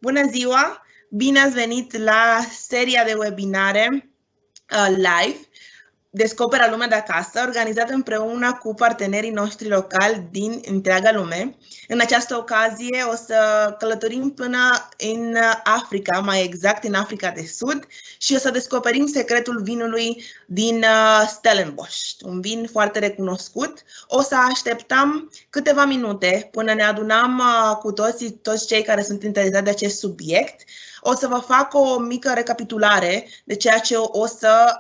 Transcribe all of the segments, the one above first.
Bună ziua! Bine ați venit la seria de webinare live Descopera lumea de acasă, organizată împreună cu partenerii noștri locali din întreaga lume. În această ocazie o să călătorim până în Africa, mai exact în Africa de Sud, și o să descoperim secretul vinului din Stellenbosch, un vin foarte recunoscut. O să așteptăm câteva minute până ne adunăm cu toți cei care sunt interesați de acest subiect. O să vă fac o mică recapitulare de ceea ce o să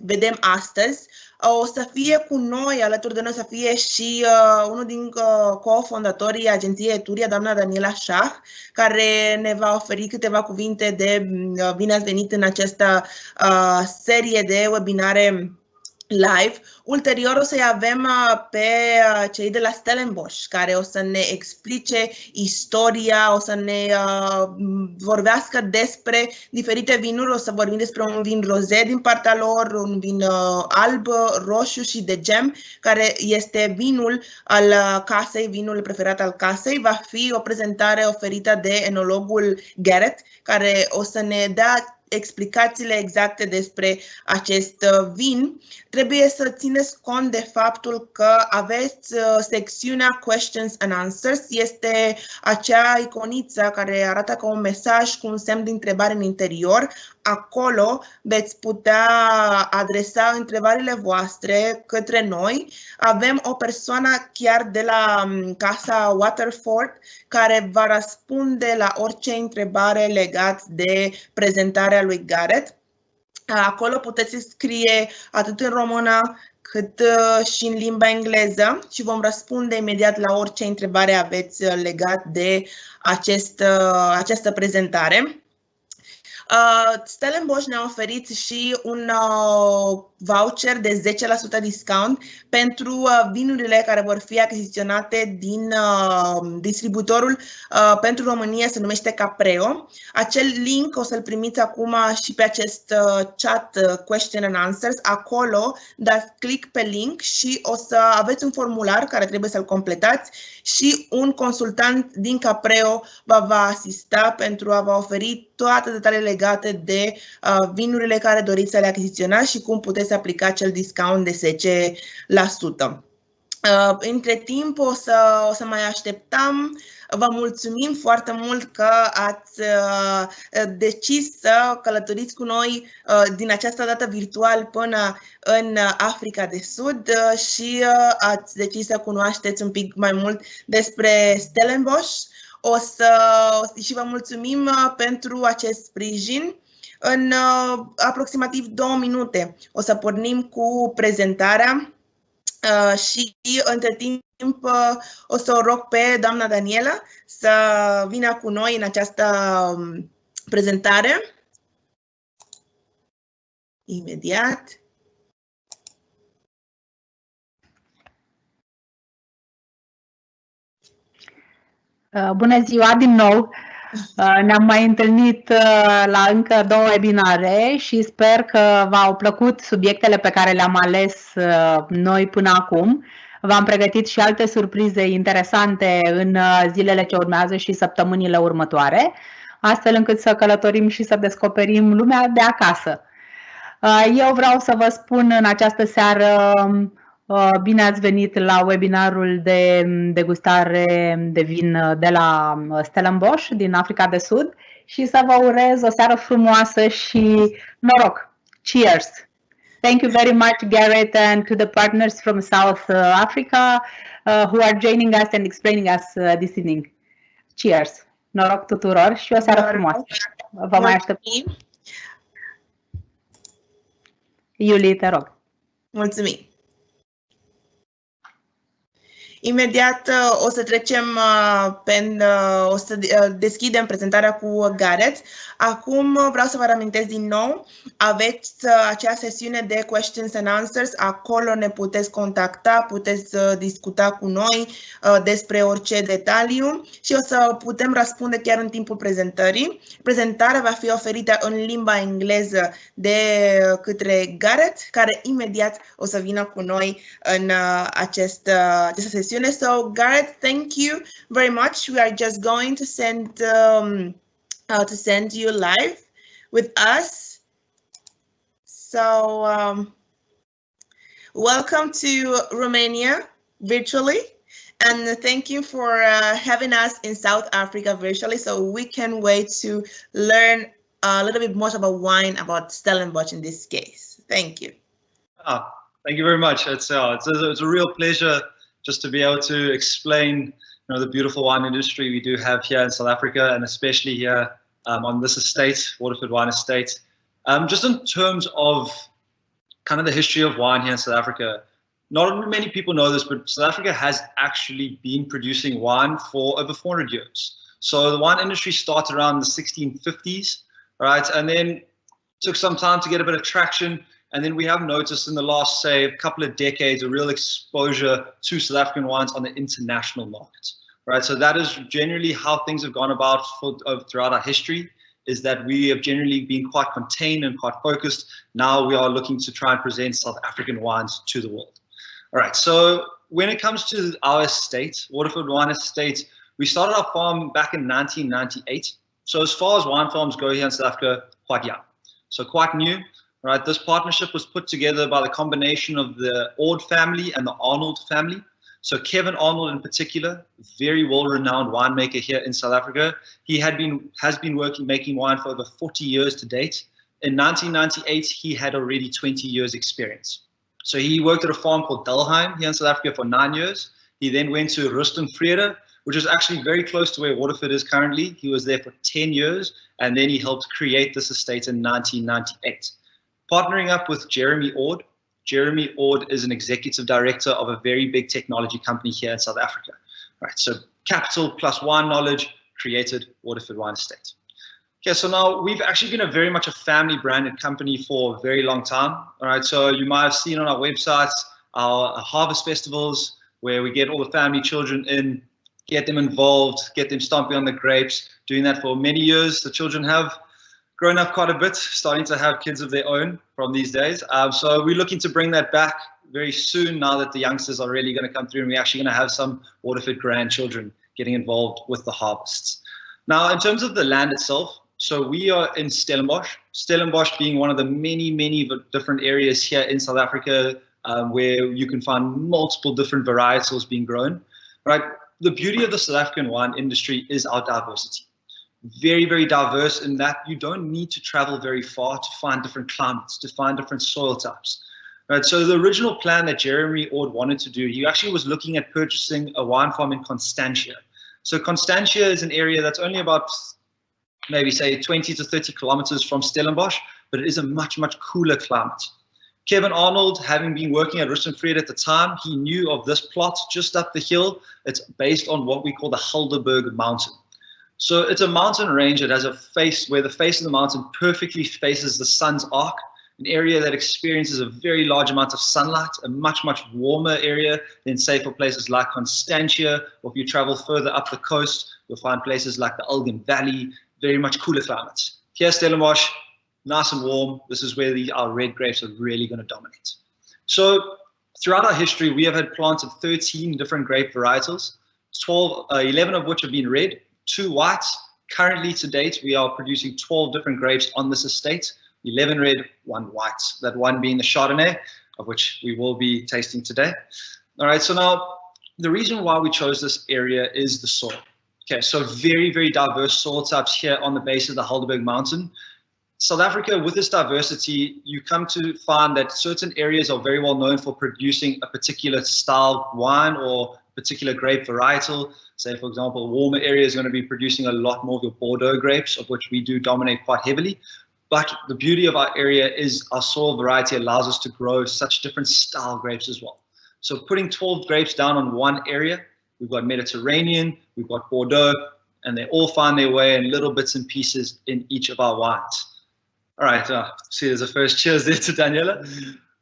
vedem astăzi. O să fie cu noi, alături de noi, să fie și unul din cofondatorii agenției Eturia, doamna Daniela Șah, care ne va oferi câteva cuvinte de bine ați venit în această serie de webinare live. Ulterior o să-i avem pe cei de la Stellenbosch, care o să ne explice istoria, o să ne vorbească despre diferite vinuri. O să vorbim despre un vin roze din partea lor, un vin alb, roșu și de gem, care este vinul al casei, vinul preferat al casei. Va fi o prezentare oferită de enologul Garrett, care o să ne dea explicațiile exacte despre acest vin. Trebuie să țineți cont de faptul că aveți secțiunea Questions and Answers. Este acea iconiță care arată ca un mesaj cu un semn de întrebare în interior. Acolo veți putea adresa întrebările voastre către noi. Avem o persoană chiar de la casa Waterford care va răspunde la orice întrebare legat de prezentarea lui Garrett. Acolo puteți scrie atât în română cât și în limba engleză și vom răspunde imediat la orice întrebare aveți legat de această prezentare. Stellenbosch ne-a oferit și un voucher de 10% discount pentru vinurile care vor fi achiziționate din distribuitorul pentru România, se numește Capreo. Acel link o să-l primiți acum și pe acest chat Question and Answers. Acolo dați click pe link și o să aveți un formular care trebuie să-l completați și un consultant din Capreo va asista pentru a vă oferi toate detaliile legate de vinurile care doriți să le achiziționați și cum puteți aplica acel discount de 10%. Între timp o să mai așteptăm. Vă mulțumim foarte mult că ați decis să călătoriți cu noi din această dată virtual până în Africa de Sud și ați decis să cunoașteți un pic mai mult despre Stellenbosch. Și vă mulțumim pentru acest sprijin. În aproximativ 2 minute o să pornim cu prezentarea și între timp o să o rog pe doamna Daniela să vină cu noi în această prezentare. Imediat. Bună ziua din nou! Ne-am mai întâlnit la încă 2 webinare și sper că v-au plăcut subiectele pe care le-am ales noi până acum. V-am pregătit și alte surprize interesante în zilele ce urmează și săptămânile următoare, astfel încât să călătorim și să descoperim lumea de acasă. Eu vreau să vă spun în această seară bine ați venit la webinarul de degustare de vin de la Stellenbosch din Africa de Sud și să vă urez o seară frumoasă și noroc! Cheers! Thank you very much, Garrett, and to the partners from South Africa who are joining us and explaining us this evening. Cheers! Noroc tuturor și o seară frumoasă! Vă mai așteptăm! Iulie, te rog! Mulțumim! Imediat o să trecem o să deschidem prezentarea cu Garrett. Acum vreau să vă reamintesc din nou, aveți acea sesiune de questions and answers, acolo ne puteți contacta, puteți discuta cu noi despre orice detaliu și o să putem răspunde chiar în timpul prezentării. Prezentarea va fi oferită în limba engleză de către Garrett, care imediat o să vină cu noi în această sesiune. So Garrett, thank you very much. We are just going to send to send you live with us. So welcome to Romania virtually, and thank you for having us in South Africa virtually. So we can wait to learn a little bit more about wine, about Stellenbosch in this case. Thank you. Thank you very much. It's a real pleasure just to be able to explain the beautiful wine industry we do have here in South Africa, and especially here on this estate, Waterford Wine Estate. Just in terms of kind of the history of wine here in South Africa, not many people know this, but South Africa has actually been producing wine for over 400 years. So the wine industry started around the 1650s, right? And then took some time to get a bit of traction. And then we have noticed in the last, say, a couple of decades, a real exposure to South African wines on the international market, right? So that is generally how things have gone about throughout our history, is that we have generally been quite contained and quite focused. Now we are looking to try and present South African wines to the world. All right, so when it comes to our estate, Waterford Wine Estate, we started our farm back in 1998. So as far as wine farms go here in South Africa, quite young. So quite new. Right, this partnership was put together by the combination of the Ord family and the Arnold family. So Kevin Arnold in particular, very well-renowned winemaker here in South Africa. He has been making wine for over 40 years to date. In 1998, he had already 20 years experience. So he worked at a farm called Dulheim here in South Africa for 9 years. He then went to Rustenvrede, which is actually very close to where Waterford is currently. He was there for 10 years, and then he helped create this estate in 1998. Partnering up with Jeremy Ord. Jeremy Ord is an executive director of a very big technology company here in South Africa. Right, so capital plus wine knowledge created Waterford Wine Estate. Okay, so now we've actually been very much a family branded company for a very long time. All right, so you might have seen on our websites our harvest festivals where we get all the family children in, get them involved, get them stomping on the grapes, doing that for many years. The children have grown up quite a bit, starting to have kids of their own from these days. So we're looking to bring that back very soon now that the youngsters are really going to come through, and we're actually going to have some Waterford grandchildren getting involved with the harvests. Now, in terms of the land itself, so we are in Stellenbosch, Stellenbosch being one of the many, many different areas here in South Africa where you can find multiple different varietals being grown, right? The beauty of the South African wine industry is our diversity. Very, very diverse in that you don't need to travel very far to find different climates, to find different soil types. Right, so the original plan that Jeremy Ord wanted to do, he actually was looking at purchasing a wine farm in Constantia. So Constantia is an area that's only about maybe say 20 to 30 kilometers from Stellenbosch, but it is a much, much cooler climate. Kevin Arnold, having been working at Rustenvrede at the time, he knew of this plot just up the hill. It's based on what we call the Helderberg Mountain. So it's a mountain range that has a face where the face of the mountain perfectly faces the sun's arc, an area that experiences a very large amount of sunlight, a much, much warmer area than say for places like Constantia, or if you travel further up the coast, you'll find places like the Elgin Valley, very much cooler climates. Here, Stellenbosch, nice and warm. This is where our red grapes are really going to dominate. So throughout our history, we have had planted 13 different grape varietals, 11 of which have been red, 2 whites. Currently, to date, we are producing 12 different grapes on this estate, 11 red, 1 white, that one being the Chardonnay, of which we will be tasting today. All right, so now the reason why we chose this area is the soil. Okay, so very, very diverse soil types here on the base of the Helderberg Mountain. South Africa, with this diversity, you come to find that certain areas are very well known for producing a particular style wine or particular grape varietal. Say, for example, a warmer area is going to be producing a lot more of your Bordeaux grapes, of which we do dominate quite heavily. But the beauty of our area is our soil variety allows us to grow such different style grapes as well. So putting 12 grapes down on one area, we've got Mediterranean, we've got Bordeaux, and they all find their way in little bits and pieces in each of our wines. All right, see there's a first cheers there to Daniela.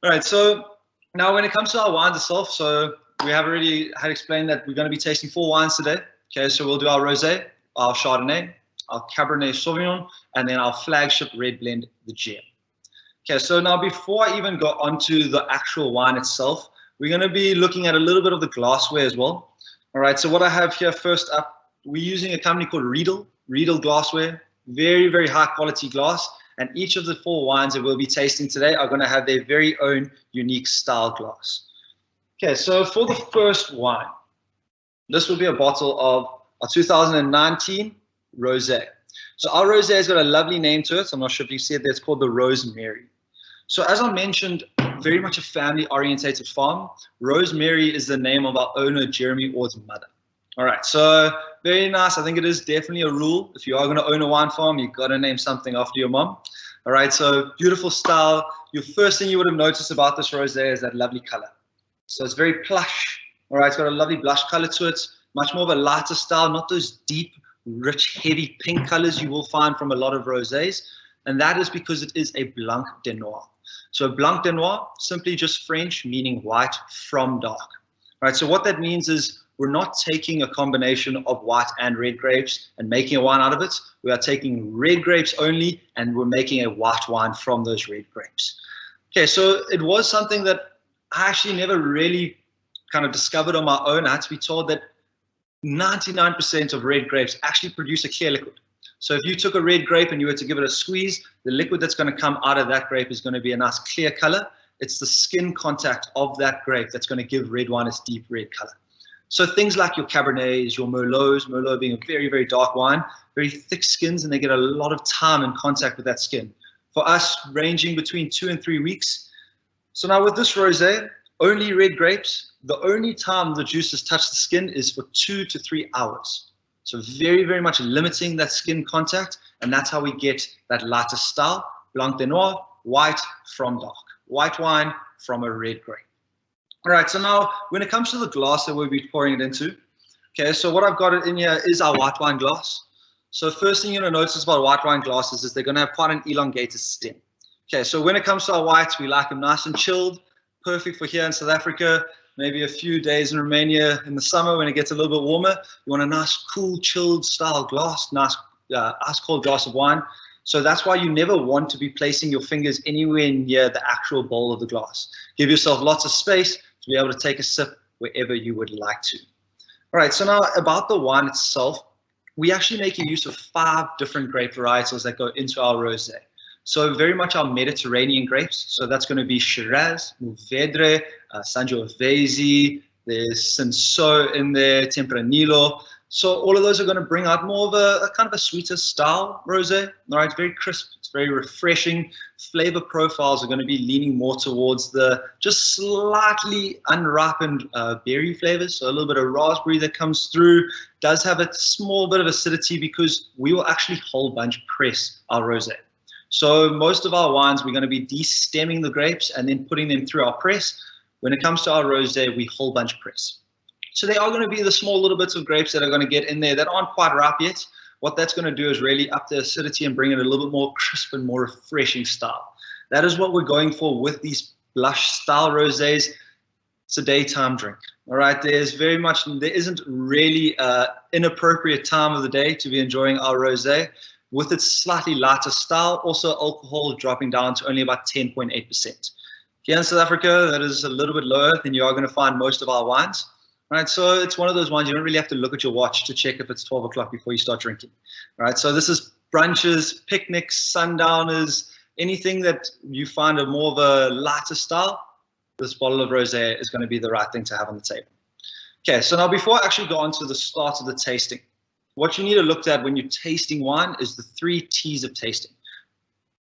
All right, so now when it comes to our wines itself, so we have already had explained that we're going to be tasting 4 wines today. Okay, so we'll do our Rosé, our Chardonnay, our Cabernet Sauvignon, and then our flagship red blend, the Gem. Okay, so now before I even go onto the actual wine itself, we're going to be looking at a little bit of the glassware as well. All right, so what I have here first up, we're using a company called Riedel glassware. Very, very high quality glass. And each of the 4 wines that we'll be tasting today are going to have their very own unique style glass. Okay, so for the first wine, this will be a bottle of our 2019 Rosé. So our Rosé has got a lovely name to it. I'm not sure if you see it there. It's called the Rosemary. So as I mentioned, very much a family-orientated farm. Rosemary is the name of our owner, Jeremy Ord's mother. All right, so very nice. I think it is definitely a rule. If you are going to own a wine farm, you've got to name something after your mom. All right, so beautiful style. Your first thing you would have noticed about this rosé is that lovely color. So it's very plush. All right, it's got a lovely blush color to it. Much more of a lighter style, not those deep, rich, heavy pink colors you will find from a lot of rosés. And that is because it is a Blanc de Noir. So Blanc de Noir, simply just French, meaning white from dark. All right, so what that means is we're not taking a combination of white and red grapes and making a wine out of it. We are taking red grapes only, and we're making a white wine from those red grapes. Okay, so it was something that I actually never really kind of discovered on my own. I had to be told that 99% of red grapes actually produce a clear liquid. So if you took a red grape and you were to give it a squeeze, the liquid that's going to come out of that grape is going to be a nice clear color. It's the skin contact of that grape that's going to give red wine its deep red color. So things like your Cabernets, your Merlots, Merlot being a very, very dark wine, very thick skins, and they get a lot of time in contact with that skin. For us, ranging between 2 and 3 weeks. So now with this rosé, only red grapes, the only time the juices touch the skin is for 2 to 3 hours. So very, very much limiting that skin contact, and that's how we get that lighter style, Blanc de Noir, white from dark. White wine from a red grape. All right, so now when it comes to the glass that we'll be pouring it into, okay, so what I've got in here is our white wine glass. So first thing you're going to notice about white wine glasses is they're going to have quite an elongated stem. Okay, so when it comes to our whites, we like them nice and chilled, perfect for here in South Africa, maybe a few days in Romania in the summer when it gets a little bit warmer. You want a nice, cool, chilled style glass, nice ice cold glass of wine. So that's why you never want to be placing your fingers anywhere near the actual bowl of the glass. Give yourself lots of space to be able to take a sip wherever you would like to. All right, so now about the wine itself, we actually make use of 5 different grape varietals that go into our rosé. So very much our Mediterranean grapes. So that's going to be Shiraz, Mourvedre, Sangiovese, there's Cinsault in there, Tempranillo. So all of those are going to bring out more of a kind of a sweeter style rosé. All right, it's very crisp, it's very refreshing. Flavor profiles are going to be leaning more towards the just slightly unripened berry flavors. So a little bit of raspberry that comes through. Does have a small bit of acidity because we will actually whole bunch press our rosé. So most of our wines, we're going to be de-stemming the grapes and then putting them through our press. When it comes to our rosé, we whole bunch press. So they are going to be the small little bits of grapes that are going to get in there that aren't quite ripe yet. What that's going to do is really up the acidity and bring it a little bit more crisp and more refreshing style. That is what we're going for with these blush style rosés. It's a daytime drink. All right, there isn't really an inappropriate time of the day to be enjoying our rosé. With its slightly lighter style, also alcohol dropping down to only about 10.8%. Here in South Africa, that is a little bit lower than you are going to find most of our wines. Right, so it's one of those ones you don't really have to look at your watch to check if it's 12 o'clock before you start drinking. Right, so this is brunches, picnics, sundowners, anything that you find a more of a lighter style, this bottle of rosé is going to be the right thing to have on the table. Okay, so now before I actually go on to the start of the tasting, what you need to look at when you're tasting wine is the 3 T's of tasting: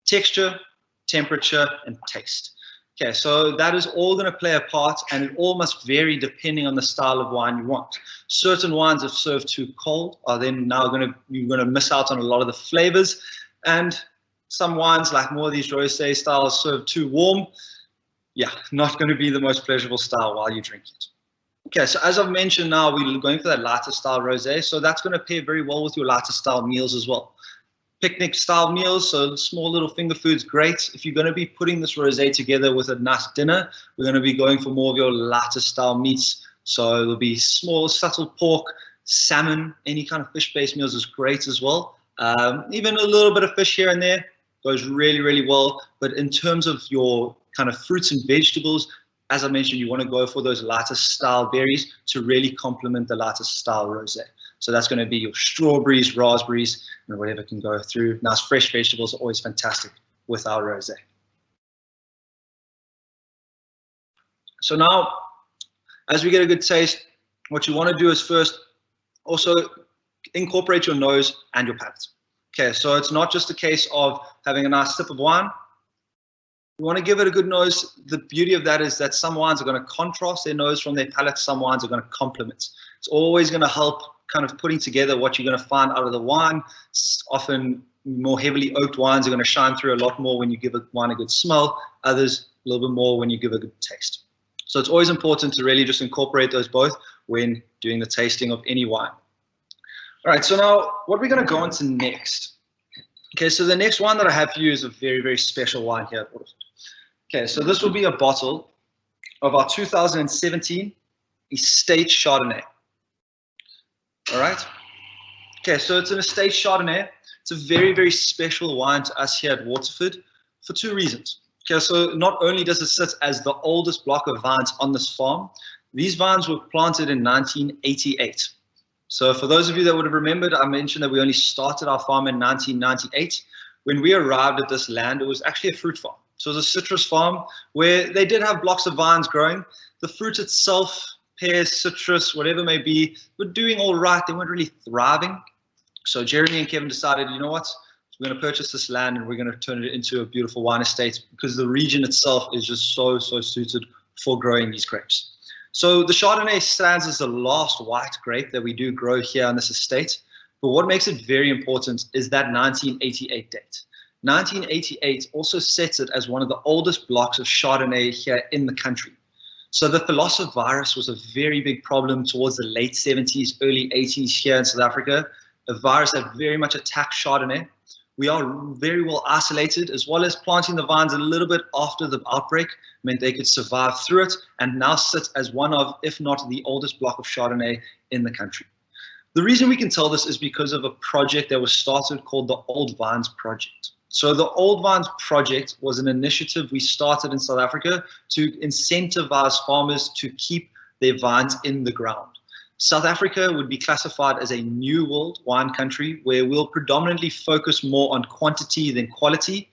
texture, temperature, and taste. Okay, so that is all going to play a part, and it all must vary depending on the style of wine you want. Certain wines, if served too cold, are then now you're going to miss out on a lot of the flavors, and some wines, like more of these rosé styles, served too warm, yeah, not going to be the most pleasurable style while you drink it. Okay, so as I've mentioned now, we're going for that lighter style rosé, so that's going to pair very well with your lighter style meals as well. Picnic style meals, so small little finger foods, great. If you're going to be putting this rosé together with a nice dinner, we're going to be going for more of your lighter style meats. So there'll be small, subtle pork, salmon, any kind of fish-based meals is great as well. Even a little bit of fish here and there goes really, really well. But in terms of your kind of fruits and vegetables, as I mentioned, you want to go for those lighter style berries to really complement the lighter style rosé. So that's going to be your strawberries, raspberries, and whatever can go through. Now, fresh vegetables are always fantastic with our rosé. So now, as we get a good taste, what you want to do is first also incorporate your nose and your palate. Okay, so it's not just a case of having a nice sip of wine. You want to give it a good nose. The beauty of that is that some wines are going to contrast their nose from their palate. Some wines are going to complement. It's always going to help kind of putting together what you're going to find out of the wine. It's often more heavily oaked wines are going to shine through a lot more when you give a wine a good smell. Others a little bit more when you give a good taste. So it's always important to really just incorporate those both when doing the tasting of any wine. All right, so now what we're going to go into next. Okay, so the next one that I have for you is a very, very special wine here at Waterford. Okay, so this will be a bottle of our 2017 Estate Chardonnay. All right. Okay, so it's an Estate Chardonnay. It's a very, very special wine to us here at Waterford for two reasons. Okay, so not only does it sit as the oldest block of vines on this farm, these vines were planted in 1988. So for those of you that would have remembered, I mentioned that we only started our farm in 1998. When we arrived at this land, it was actually a fruit farm. So it was a citrus farm where they did have blocks of vines growing. The fruit itself, pears, citrus, whatever it may be, were doing all right. They weren't really thriving. So Jeremy and Kevin decided, you know what? We're going to purchase this land and we're going to turn it into a beautiful wine estate because the region itself is just so suited for growing these grapes. So the Chardonnay stands as the last white grape that we do grow here on this estate. But what makes it very important is that 1988 date. 1988 also sets it as one of the oldest blocks of Chardonnay here in the country. So the Thalassovirus virus was a very big problem towards the late 70s, early 80s here in South Africa. A virus that very much attacked Chardonnay. We are very well isolated, as well as planting the vines a little bit after the outbreak meant they could survive through it and now sit as one of, if not the oldest block of Chardonnay in the country. The reason we can tell this is because of a project that was started called the Old Vines Project. So the Old Vines Project was an initiative we started in South Africa to incentivize farmers to keep their vines in the ground. South Africa would be classified as a new world wine country where we'll predominantly focus more on quantity than quality.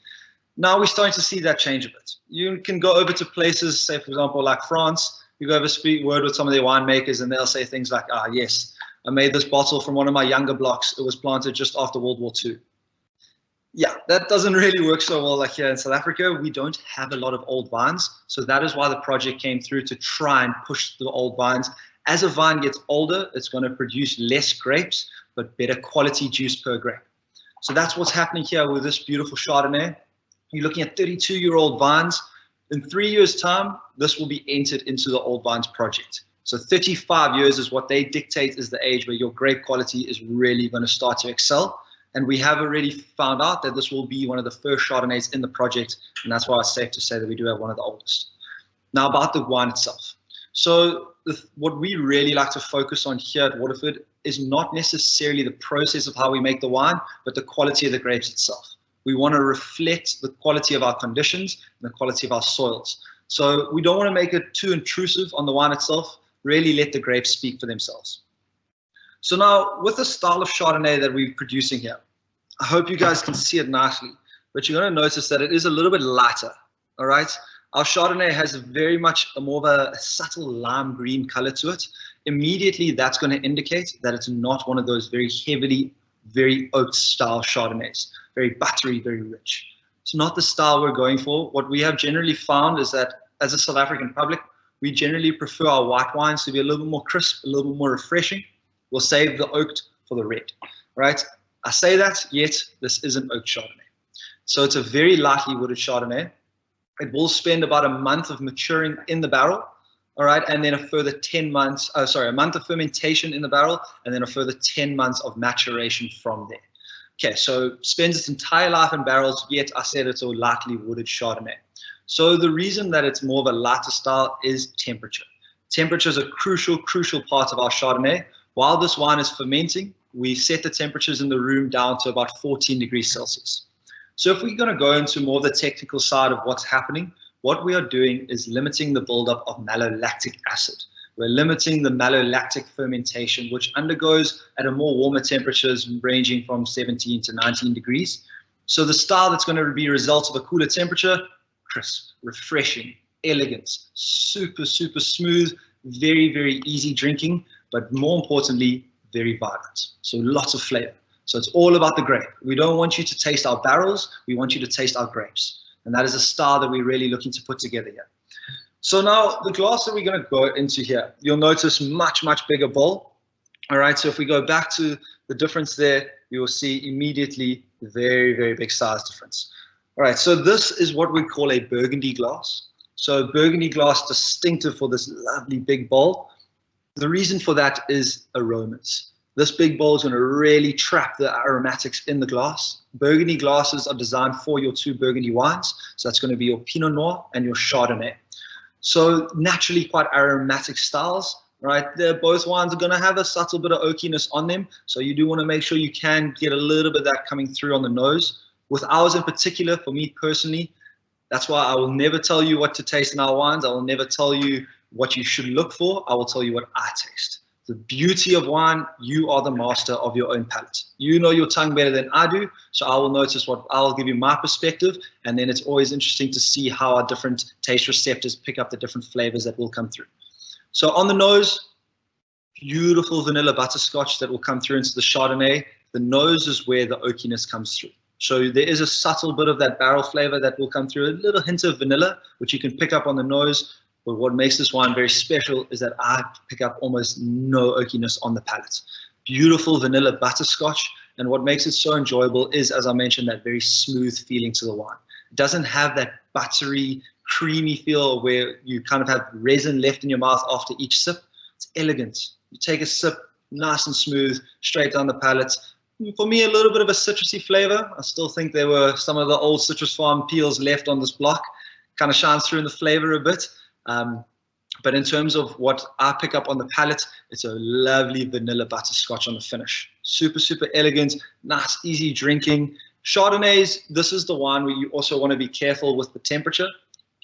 Now we're starting to see that change a bit. You can go over to places, say for example, like France, you go over speak word with some of their winemakers and they'll say things like, yes, I made this bottle from one of my younger blocks. It was planted just after World War II. Yeah, that doesn't really work so well like here in South Africa. We don't have a lot of old vines. So that is why the project came through to try and push the old vines. As a vine gets older, it's going to produce less grapes, but better quality juice per grape. So that's what's happening here with this beautiful Chardonnay. You're looking at 32-year-old vines. In 3 years' time, this will be entered into the Old Vines Project. So 35 years is what they dictate is the age where your grape quality is really going to start to excel. And we have already found out that this will be one of the first Chardonnays in the project. And that's why it's safe to say that we do have one of the oldest. Now about the wine itself. So what we really like to focus on here at Waterford is not necessarily the process of how we make the wine, but the quality of the grapes itself. We want to reflect the quality of our conditions and the quality of our soils. So we don't want to make it too intrusive on the wine itself, really let the grapes speak for themselves. So now with the style of Chardonnay that we're producing here, I hope you guys can see it nicely, but you're going to notice that it is a little bit lighter, all right? Our Chardonnay has very much more of a subtle lime green color to it. Immediately, that's going to indicate that it's not one of those very heavily, very oak style Chardonnays, very buttery, very rich. It's not the style we're going for. What we have generally found is that as a South African public, we generally prefer our white wines to be a little bit more crisp, a little bit more refreshing. We'll save the oaked for the red, right? I say that, yet this is an oak Chardonnay. So it's a very lightly wooded Chardonnay. It will spend about a month of maturing in the barrel, all right, and then a further 10 months, a month of fermentation in the barrel, and then a further 10 months of maturation from there. Okay, so spends its entire life in barrels, yet I said it's a lightly wooded Chardonnay. So the reason that it's more of a lighter style is temperature. Temperature is a crucial part of our Chardonnay. While this wine is fermenting, we set the temperatures in the room down to about 14 degrees Celsius. So if we're going to go into more of the technical side of what's happening, what we are doing is limiting the buildup of malolactic acid. We're limiting the malolactic fermentation, which undergoes at a more warmer temperatures ranging from 17 to 19 degrees. So the style that's going to be a result of a cooler temperature, crisp, refreshing, elegant, super, super smooth, very, very easy drinking, but more importantly, very vibrant. So lots of flavor. So it's all about the grape. We don't want you to taste our barrels. We want you to taste our grapes. And that is a style that we're really looking to put together here. So now the glass that we're going to go into here, you'll notice much, much bigger bowl. All right, so if we go back to the difference there, you will see immediately very, very big size difference. All right, so this is what we call a Burgundy glass. So Burgundy glass, distinctive for this lovely big bowl. The reason for that is aromas. This big bowl is going to really trap the aromatics in the glass. Burgundy glasses are designed for your two Burgundy wines. So that's going to be your Pinot Noir and your Chardonnay. So naturally quite aromatic styles, right? Both wines are going to have a subtle bit of oakiness on them. So you do want to make sure you can get a little bit of that coming through on the nose. With ours in particular, for me personally, that's why I will never tell you what to taste in our wines. I will never tell you what you should look for. I will tell you what I taste. The beauty of wine, you are the master of your own palate. You know your tongue better than I do, so I will notice what I'll give you my perspective, and then it's always interesting to see how our different taste receptors pick up the different flavors that will come through. So on the nose, beautiful vanilla butterscotch that will come through into the Chardonnay. The nose is where the oakiness comes through. So there is a subtle bit of that barrel flavor that will come through, a little hint of vanilla, which you can pick up on the nose. But what makes this wine very special is that I pick up almost no oakiness on the palate. Beautiful vanilla butterscotch. And what makes it so enjoyable is, as I mentioned, that very smooth feeling to the wine. It doesn't have that buttery, creamy feel where you kind of have resin left in your mouth after each sip. It's elegant. You take a sip, nice and smooth, straight down the palate. For me, a little bit of a citrusy flavor. I still think there were some of the old citrus farm peels left on this block. Kind of shines through in the flavor a bit. But in terms of what I pick up on the palate, it's a lovely vanilla butterscotch on the finish. Super, super elegant, nice, easy drinking. Chardonnays, this is the wine where you also want to be careful with the temperature.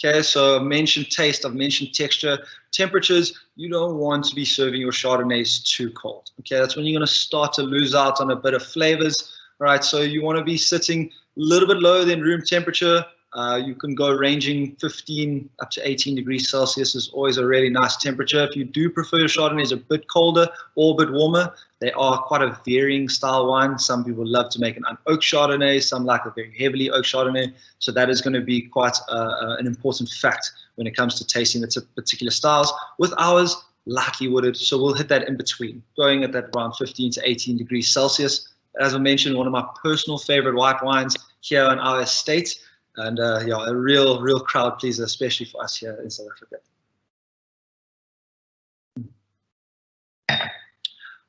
Okay, so I've mentioned taste, I've mentioned texture. Temperatures, you don't want to be serving your Chardonnays too cold. Okay, that's when you're going to start to lose out on a bit of flavors. All right, so you want to be sitting a little bit lower than room temperature. You can go ranging 15 up to 18 degrees Celsius is always a really nice temperature. If you do prefer your Chardonnays a bit colder or a bit warmer, they are quite a varying style wine. Some people love to make an unoaked Chardonnay, some like a very heavily oaked Chardonnay. So that is going to be quite an important fact when it comes to tasting the particular styles. With ours, lightly wooded, so we'll hit that in between, going at that around 15 to 18 degrees Celsius. As I mentioned, one of my personal favorite white wines here on our estate. And yeah, a real crowd pleaser, especially for us here in South Africa.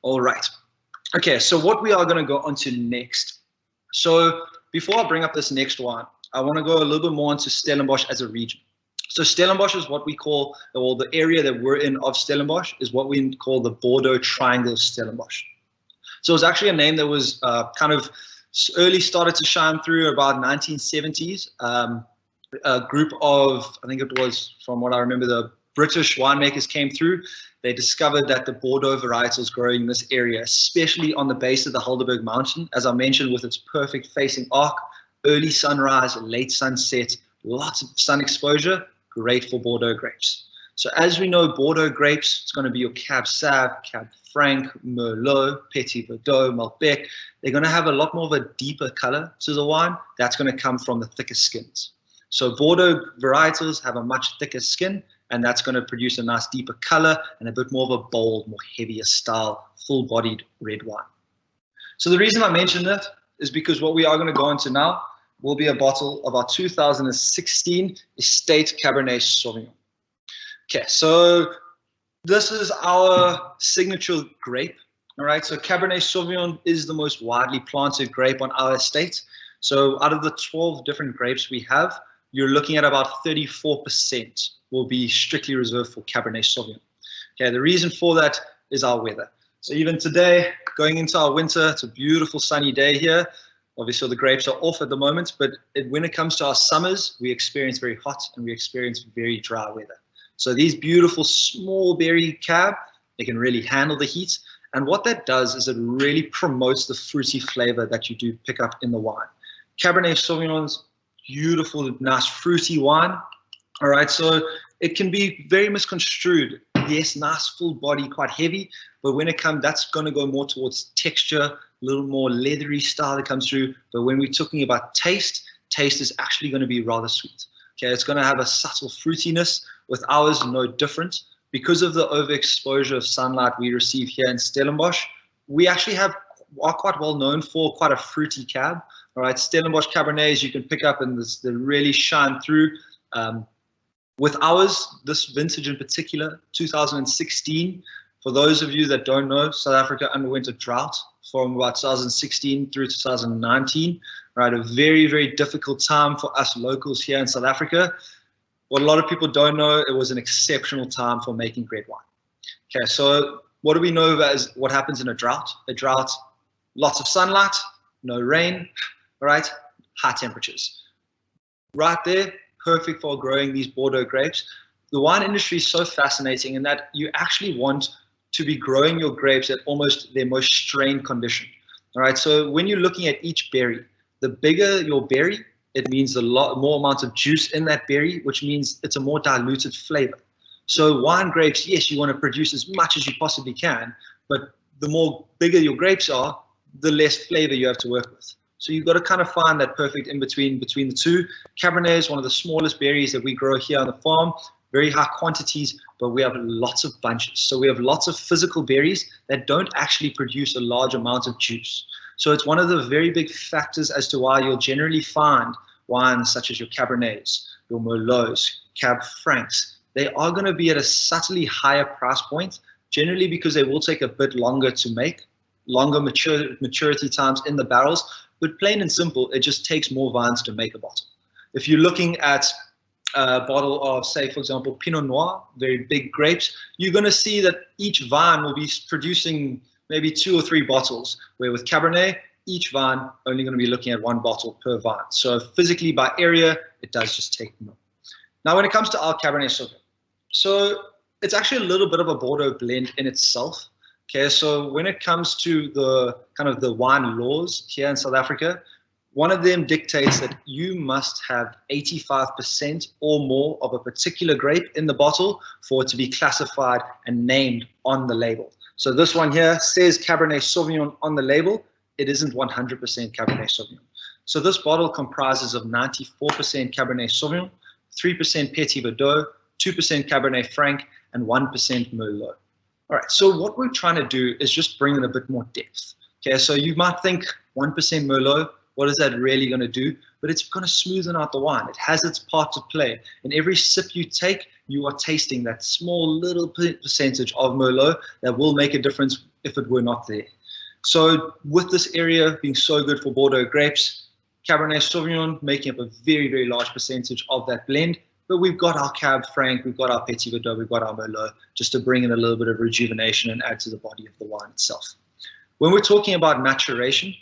All right. Okay, so what we are going to go on to next. So before I bring up this next one, I want to go a little bit more into Stellenbosch as a region. So Stellenbosch is what we call, well, the area that we're in of Stellenbosch is what we call the Bordeaux Triangle of Stellenbosch. So it's actually a name that was kind of early started to shine through about 1970s. A group of, I think it was, from what I remember, the British winemakers came through. They discovered that the Bordeaux varietals growing in this area, especially on the base of the Helderberg Mountain, as I mentioned, with its perfect facing arc, early sunrise, late sunset, lots of sun exposure, great for Bordeaux grapes. So as we know, Bordeaux grapes, it's going to be your Cab Sauv, Cab Franc, Merlot, Petit Verdot, Malbec. They're going to have a lot more of a deeper color to the wine. That's going to come from the thicker skins. So Bordeaux varietals have a much thicker skin, and that's going to produce a nice deeper color and a bit more of a bold, more heavier style, full-bodied red wine. So the reason I mention that is because what we are going to go into now will be a bottle of our 2016 Estate Cabernet Sauvignon. Okay, so this is our signature grape. All right, so Cabernet Sauvignon is the most widely planted grape on our estate. So out of the 12 different grapes we have, you're looking at about 34% will be strictly reserved for Cabernet Sauvignon. Okay, the reason for that is our weather. So even today, going into our winter, it's a beautiful sunny day here. Obviously, the grapes are off at the moment, but when it comes to our summers, we experience very hot and we experience very dry weather. So these beautiful small berry cab, they can really handle the heat. And what that does is it really promotes the fruity flavor that you do pick up in the wine. Cabernet Sauvignon's beautiful, nice fruity wine. All right, so it can be very misconstrued. Yes, nice full body, quite heavy, but when it comes, that's going to go more towards texture, a little more leathery style that comes through. But when we're talking about taste, taste is actually going to be rather sweet. Okay, it's going to have a subtle fruitiness. With ours, no different. Because of the overexposure of sunlight we receive here in Stellenbosch, we actually are quite well known for quite a fruity cab. All right, Stellenbosch Cabernets you can pick up and they really shine through. With ours, this vintage in particular, 2016, for those of you that don't know, South Africa underwent a drought from about 2016 through 2019, right? A very, very difficult time for us locals here in South Africa. What a lot of people don't know, it was an exceptional time for making red wine. Okay, so what do we know about what happens in a drought? A drought, lots of sunlight, no rain, right? High temperatures. Right there, perfect for growing these Bordeaux grapes. The wine industry is so fascinating in that you actually want to be growing your grapes at almost their most strained condition. All right, so when you're looking at each berry, the bigger your berry, it means a lot more amount of juice in that berry, which means it's a more diluted flavor. So wine grapes, yes, you want to produce as much as you possibly can, but the more bigger your grapes are, the less flavor you have to work with. So you've got to kind of find that perfect in between the two. Cabernet is one of the smallest berries that we grow here on the farm, very high quantities, but we have lots of bunches. So we have lots of physical berries that don't actually produce a large amount of juice. So it's one of the very big factors as to why you'll generally find wines such as your Cabernets, your Merlots, Cab Francs. They are going to be at a subtly higher price point, generally because they will take a bit longer to make, longer maturity times in the barrels. But plain and simple, it just takes more vines to make a bottle. If you're looking at a bottle of, say, for example, Pinot Noir, very big grapes, you're going to see that each vine will be producing maybe 2 or 3 bottles, where with Cabernet, each vine only going to be looking at 1 bottle per vine. So physically by area, it does just take more. Now, when it comes to our Cabernet Sauvignon, so it's actually a little bit of a Bordeaux blend in itself. Okay, so when it comes to the kind of the wine laws here in South Africa, one of them dictates that you must have 85% or more of a particular grape in the bottle for it to be classified and named on the label. So this one here says Cabernet Sauvignon on the label. It isn't 100% Cabernet Sauvignon. So this bottle comprises of 94% Cabernet Sauvignon, 3% Petit Verdot, 2% Cabernet Franc, and 1% Merlot. All right, so what we're trying to do is just bring in a bit more depth. Okay, so you might think 1% Merlot, what is that really going to do? But it's going to smoothen out the wine. It has its part to play. In every sip you take, you are tasting that small little percentage of Merlot that will make a difference if it were not there. So with this area being so good for Bordeaux grapes, Cabernet Sauvignon making up a very, very large percentage of that blend. But we've got our Cab Franc, we've got our Petit Verdot, we've got our Merlot, just to bring in a little bit of rejuvenation and add to the body of the wine itself. When we're talking about maturation,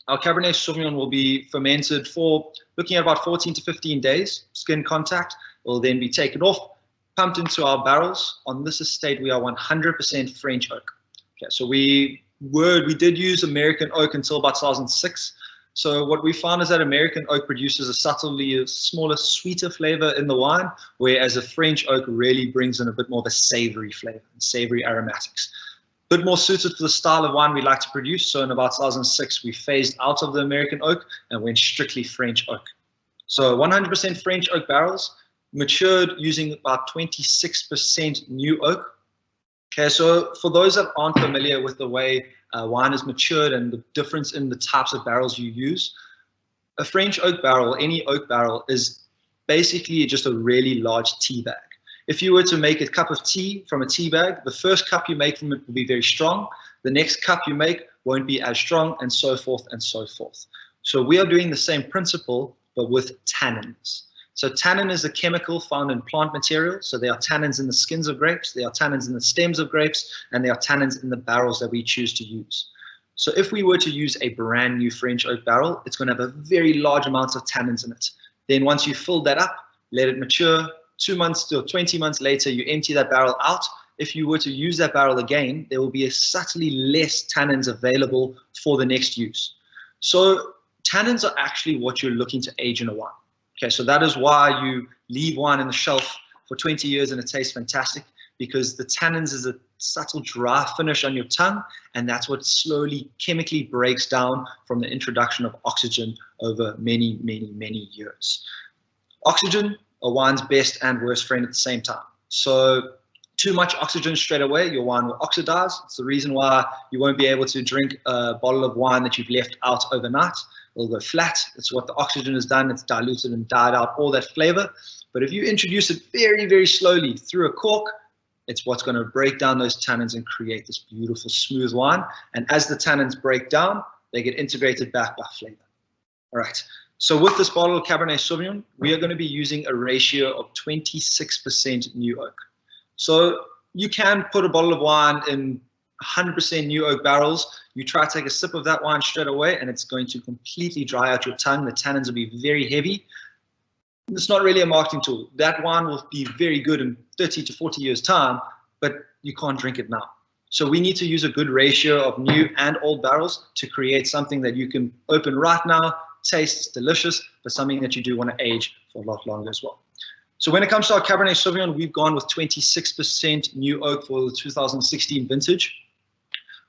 our Cabernet Sauvignon will be fermented for looking at about 14 to 15 days. Skin contact will then be taken off, pumped into our barrels. On this estate, we are 100% French oak. Okay, so we did use American oak until about 2006. So what we found is that American oak produces a subtly smaller, sweeter flavor in the wine, whereas a French oak really brings in a bit more of a savory flavor, savory aromatics. A bit more suited to the style of wine we like to produce. So in about 2006, we phased out of the American oak and went strictly French oak. So 100% French oak barrels, matured using about 26% new oak. Okay, so for those that aren't familiar with the way wine is matured and the difference in the types of barrels you use, a French oak barrel, any oak barrel, is basically just a really large tea bag. If you were to make a cup of tea from a tea bag, the first cup you make from it will be very strong. The next cup you make won't be as strong, and so forth and so forth. So we are doing the same principle, but with tannins. So tannin is a chemical found in plant material. So there are tannins in the skins of grapes, there are tannins in the stems of grapes, and there are tannins in the barrels that we choose to use. So if we were to use a brand new French oak barrel, it's going to have a very large amount of tannins in it. Then once you fill that up, let it mature, 2 months to 20 months later, you empty that barrel out. If you were to use that barrel again, there will be a subtly less tannins available for the next use. So tannins are actually what you're looking to age in a wine. Okay, so that is why you leave wine in the shelf for 20 years and it tastes fantastic, because the tannins is a subtle dry finish on your tongue, and that's what slowly chemically breaks down from the introduction of oxygen over many, many, many years. Oxygen, a wine's best and worst friend at the same time. So too much oxygen straight away, your wine will oxidize. It's the reason why you won't be able to drink a bottle of wine that you've left out overnight. It'll go flat. It's what the oxygen has done. It's diluted and dyed out all that flavor. But if you introduce it very, very slowly through a cork, it's what's going to break down those tannins and create this beautiful smooth wine. And as the tannins break down, they get integrated back by flavor. All right. So with this bottle of Cabernet Sauvignon, we are going to be using a ratio of 26% new oak. So you can put a bottle of wine in 100% new oak barrels. You try to take a sip of that wine straight away, and it's going to completely dry out your tongue. The tannins will be very heavy. It's not really a marketing tool. That wine will be very good in 30 to 40 years' time, but you can't drink it now. So we need to use a good ratio of new and old barrels to create something that you can open right now, tastes delicious, but something that you do want to age for a lot longer as well. So when it comes to our Cabernet Sauvignon, we've gone with 26% new oak for the 2016 vintage.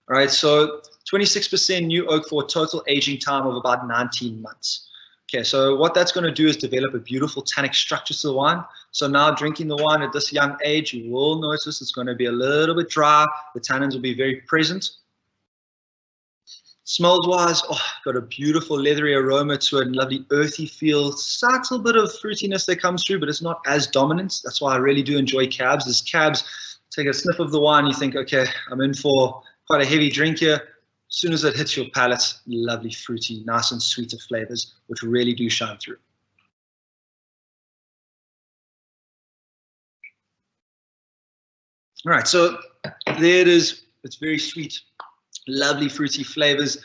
All right, so 26% new oak for a total aging time of about 19 months. Okay, so what that's going to do is develop a beautiful tannic structure to the wine. So now drinking the wine at this young age, you will notice it's going to be a little bit dry. The tannins will be very present. Smells wise, oh, got a beautiful leathery aroma to it, lovely earthy feel, subtle bit of fruitiness that comes through, but it's not as dominant. That's why I really do enjoy cabs. As cabs, take a sniff of the wine, you think, okay, I'm in for quite a heavy drink here. As soon as it hits your palate, lovely fruity, nice and sweeter flavors, which really do shine through. All right, so there it is. It's very sweet, lovely fruity flavors.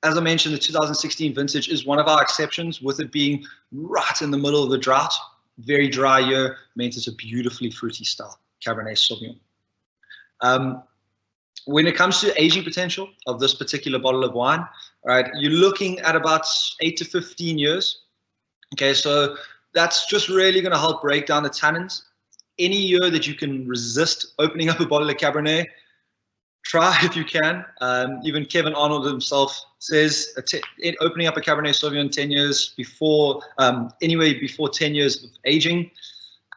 As I mentioned, the 2016 vintage is one of our exceptions, with it being right in the middle of the drought. Very dry year means it's a beautifully fruity style Cabernet Sauvignon. When it comes to aging potential of this particular bottle of wine, right, you're looking at about 8 to 15 years. Okay, so that's just really going to help break down the tannins. Any year that you can resist opening up a bottle of Cabernet, try if you can. Even Kevin Arnold himself says opening up a Cabernet Sauvignon 10 years before, anyway, before 10 years of aging,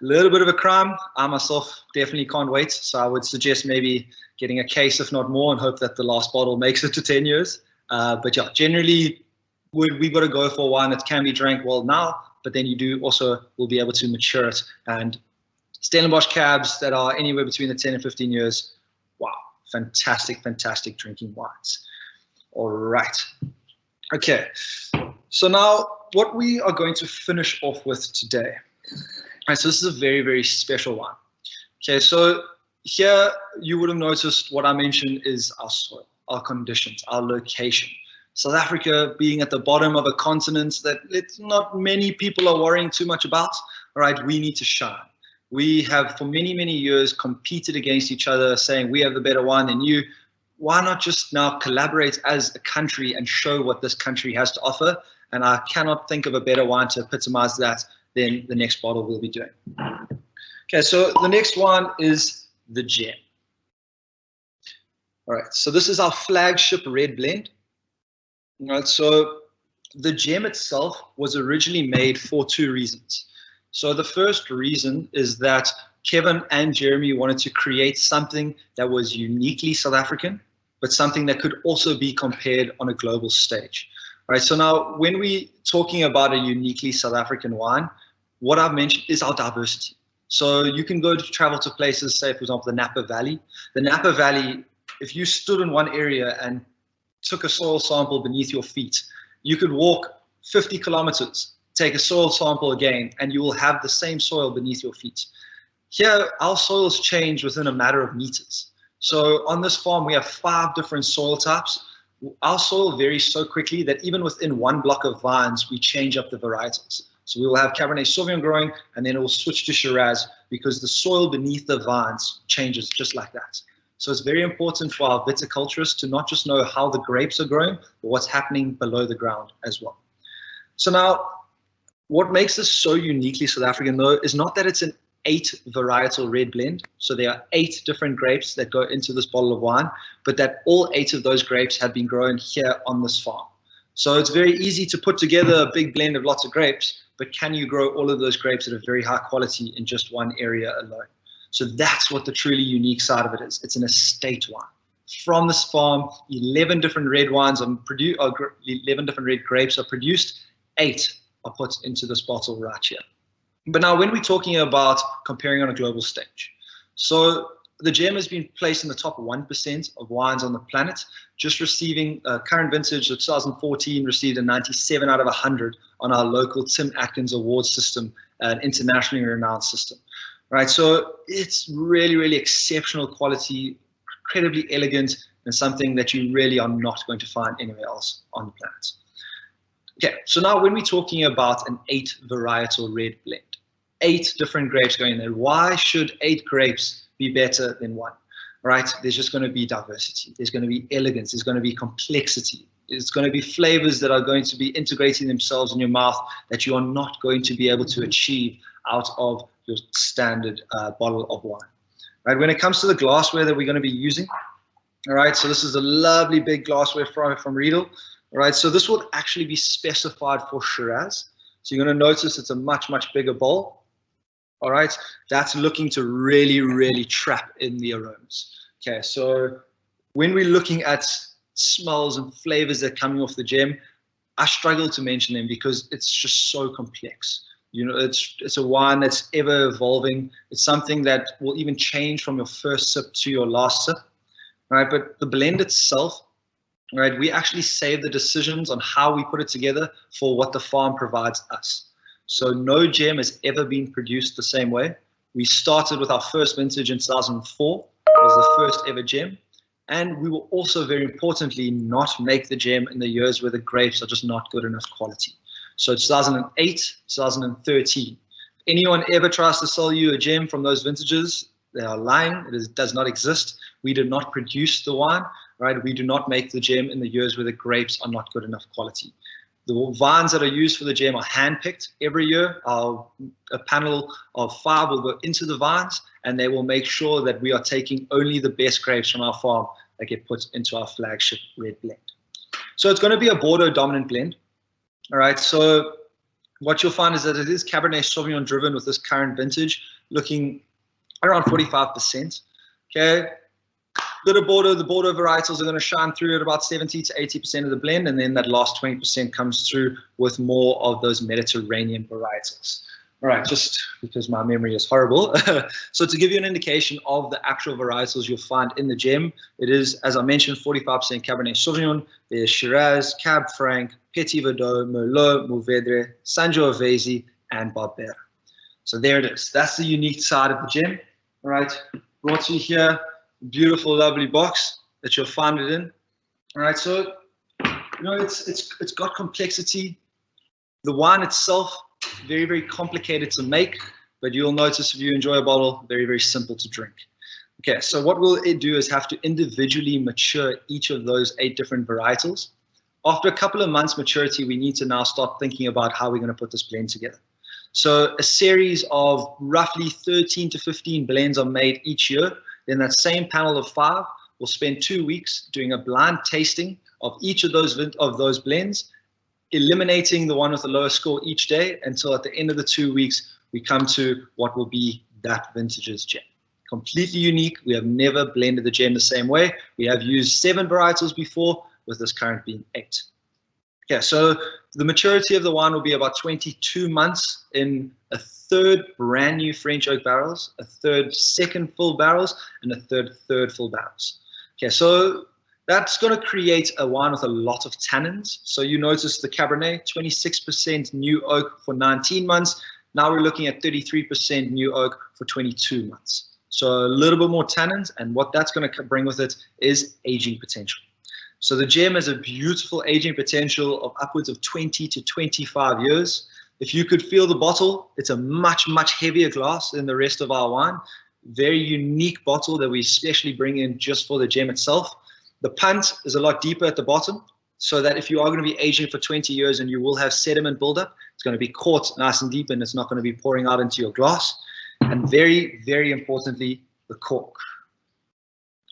a little bit of a crime. I myself definitely can't wait. So I would suggest maybe getting a case, if not more, and hope that the last bottle makes it to 10 years. But yeah, generally, we've got to go for wine that can be drank well now, but then you do also will be able to mature it. And Stellenbosch cabs that are anywhere between the 10 and 15 years, wow, fantastic, fantastic drinking wines. All right. Okay. So now what we are going to finish off with today. All right, so this is a very, very special one. Okay, so here you would have noticed what I mentioned is our soil, our conditions, our location. South Africa being at the bottom of a continent that not many people are worrying too much about. All right, we need to shine. We have for many, many years competed against each other, saying we have the better wine than you. Why not just now collaborate as a country and show what this country has to offer? And I cannot think of a better wine to epitomize that than the next bottle we'll be doing. Okay, so the next one is the Gem. All right, so this is our flagship red blend. All right, so the Gem itself was originally made for 2 reasons. So the first reason is that Kevin and Jeremy wanted to create something that was uniquely South African, but something that could also be compared on a global stage. All right, so now when we're talking about a uniquely South African wine, what I've mentioned is our diversity. So you can go to travel to places, say, for example, the Napa Valley. The Napa Valley, if you stood in one area and took a soil sample beneath your feet, you could walk 50 kilometers, take a soil sample again, and you will have the same soil beneath your feet. Here, our soils change within a matter of meters. So on this farm, we have 5 different soil types. Our soil varies so quickly that even within one block of vines, we change up the varietals. So we will have Cabernet Sauvignon growing, and then it will switch to Shiraz because the soil beneath the vines changes just like that. So it's very important for our viticulturists to not just know how the grapes are growing, but what's happening below the ground as well. So now, what makes this so uniquely South African, though, is not that it's an 8 varietal red blend. So there are 8 different grapes that go into this bottle of wine, but that all 8 of those grapes have been grown here on this farm. So it's very easy to put together a big blend of lots of grapes, but can you grow all of those grapes at a very high quality in just one area alone? So that's what the truly unique side of it is. It's an estate wine. From this farm, 11 different red wines are produced, 11 different red grapes are produced, 8 are put into this bottle right here. But now when we're talking about comparing on a global stage, so the gem has been placed in the top 1% of wines on the planet, just receiving current vintage of 2014 received a 97 out of 100 on our local Tim Atkins award system, an internationally renowned system. Right, so it's really, really exceptional quality, incredibly elegant, and something that you really are not going to find anywhere else on the planet. Okay, so now when we're talking about an 8 varietal red blend, 8 different grapes going in there, why should 8 grapes be better than 1? Right, there's just going to be diversity, there's going to be elegance, there's going to be complexity, there's going to be flavors that are going to be integrating themselves in your mouth that you are not going to be able to achieve out of your standard bottle of wine. Right, when it comes to the glassware that we're going to be using, all right, so this is a lovely big glassware from Riedel. All right, so this will actually be specified for Shiraz. So you're going to notice it's a much, much bigger bowl. All right, that's looking to really, really trap in the aromas. Okay, so when we're looking at smells and flavors that are coming off the gem, I struggle to mention them because it's just so complex. You know, it's a wine that's ever evolving. It's something that will even change from your first sip to your last sip, right? But the blend itself, right, we actually save the decisions on how we put it together for what the farm provides us. So no gem has ever been produced the same way. We started with our first vintage in 2004. It was the first ever gem. And we will also, very importantly, not make the gem in the years where the grapes are just not good enough quality. So 2008, 2013. If anyone ever tries to sell you a gem from those vintages, they are lying. It does not exist. We did not produce the wine, right? We do not make the gem in the years where the grapes are not good enough quality. The vines that are used for the gem are handpicked every year. A panel of 5 will go into the vines, and they will make sure that we are taking only the best grapes from our farm that get put into our flagship red blend. So it's going to be a Bordeaux dominant blend. All right, so what you'll find is that it is Cabernet Sauvignon driven with this current vintage, looking around 45%. Okay, the Bordeaux varietals are going to shine through at about 70 to 80% of the blend, and then that last 20% comes through with more of those Mediterranean varietals. All right, just because my memory is horrible. So to give you an indication of the actual varietals you'll find in the gem, it is, as I mentioned, 45% Cabernet Sauvignon. There's Shiraz, Cab Franc, Petit Verdot, Merlot, Mourvedre, Sangiovese, and Barbera. So there it is. That's the unique side of the gem. All right, brought to you here, beautiful, lovely box that you'll find it in. All right, so you know it's got complexity. The wine itself, very, very complicated to make, but you'll notice if you enjoy a bottle, very, very simple to drink. Okay, so what we'll do is have to individually mature each of those 8 different varietals. After a couple of months maturity, we need to now start thinking about how we're going to put this blend together. So a series of roughly 13 to 15 blends are made each year. Then that same panel of 5 will spend 2 weeks doing a blind tasting of each of those blends, eliminating the one with the lowest score each day until at the end of the 2 weeks, we come to what will be that vintage's gem. Completely unique. We have never blended the gem the same way. We have used 7 varietals before, with this current being 8. Okay, so the maturity of the wine will be about 22 months in a 3rd brand new French oak barrels, a 3rd second full barrels, and a 3rd full barrels. Okay, so that's going to create a wine with a lot of tannins. So you notice the Cabernet, 26% new oak for 19 months. Now we're looking at 33% new oak for 22 months. So a little bit more tannins, and what that's going to bring with it is aging potential. So the gem has a beautiful aging potential of upwards of 20 to 25 years. If you could feel the bottle, it's a much, much heavier glass than the rest of our wine. Very unique bottle that we especially bring in just for the gem itself. The punt is a lot deeper at the bottom, so that if you are going to be aging for 20 years and you will have sediment buildup, it's going to be caught nice and deep and it's not going to be pouring out into your glass. And very, very importantly, the cork.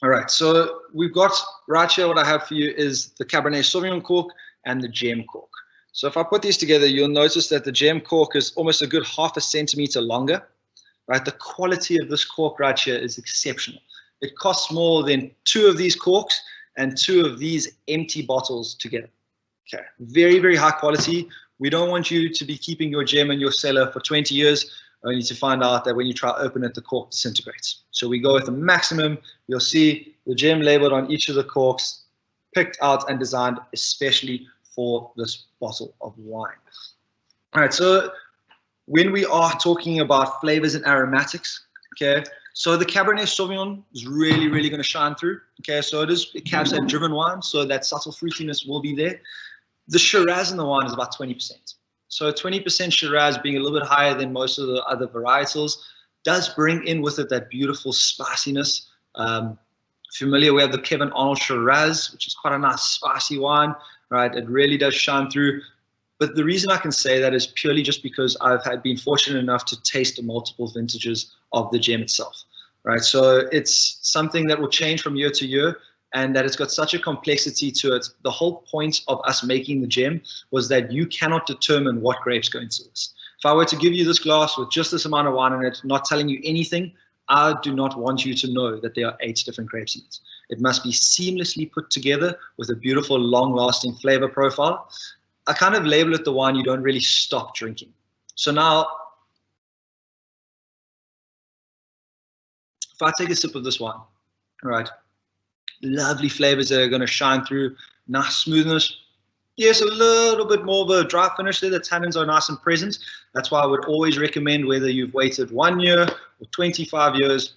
All right, so we've got right here, what I have for you is the Cabernet Sauvignon cork and the gem cork. So if I put these together, you'll notice that the gem cork is almost a good 1/2 centimeter longer, right? The quality of this cork right here is exceptional. It costs more than 2 of these corks and 2 of these empty bottles together. Okay, very, very high quality. We don't want you to be keeping your gem in your cellar for 20 years, only to find out that when you try to open it, the cork disintegrates. So we go with the maximum. You'll see the gem labeled on each of the corks, picked out and designed especially for this bottle of wine. All right, so when we are talking about flavors and aromatics, okay, so the Cabernet Sauvignon is really, really going to shine through. Okay, so it is a Cab Sav driven wine, so that subtle fruitiness will be there. The Shiraz in the wine is about 20%. So 20% Shiraz, being a little bit higher than most of the other varietals, does bring in with it that beautiful spiciness. Familiar, we have the Kevin Arnold Shiraz, which is quite a nice spicy wine, right? It really does shine through. But the reason I can say that is purely just because I've been fortunate enough to taste multiple vintages of the gem itself, right? So it's something that will change from year to year, and that it's got such a complexity to it. The whole point of us making the gem was that you cannot determine what grapes go into this. If I were to give you this glass with just this amount of wine in it, not telling you anything, I do not want you to know that there are 8 different grapes in it. It must be seamlessly put together with a beautiful, long-lasting flavor profile. I kind of label it the wine you don't really stop drinking. So now, if I take a sip of this wine, all right, lovely flavors that are going to shine through, nice smoothness. Yes, a little bit more of a dry finish there. The tannins are nice and present. That's why I would always recommend, whether you've waited 1 year or 25 years,